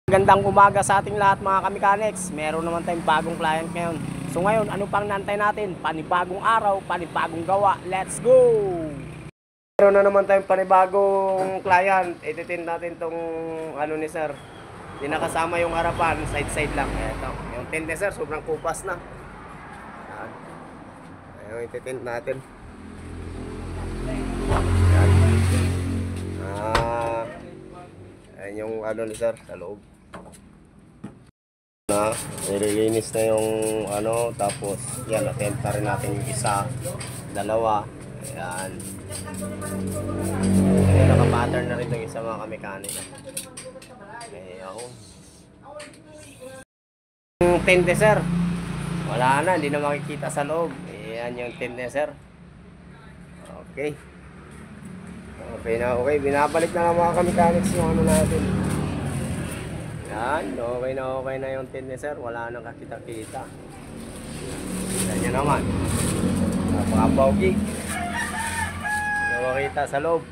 Gandang umaga sa ating lahat mga kamechanics. Meron naman tayong bagong client ngayon. So ngayon, ano pang nantay natin? Panibagong araw, panibagong gawa. Let's go! Meron na naman tayong panibagong client. Ititin natin tong ano ni sir. Hindi nakasama yung harapan, side lang. Ito, yung tint ni sir, sobrang kupas na. Ayan. Ayun, ititin natin. Ayan. Ayan yung ano ni sir, sa loob. Na, nililinis na yung ano, tapos yan, atenta rin natin yung isa, dalawa. Ayan. Ayan, naka-pattern na rin yung isa mga kamekanika. Ayan. Yung tinte sir, wala na, hindi na makikita sa loob. Ayan yung tinte sir. Okay. Okay na, okay. Binabalik na lang mga kamechanics yung ano natin. Yan, okay na yung tint ni sir. Wala nang kakita-kita. Kita nyo naman. Napaka-bawgi. Hindi makita sa loob.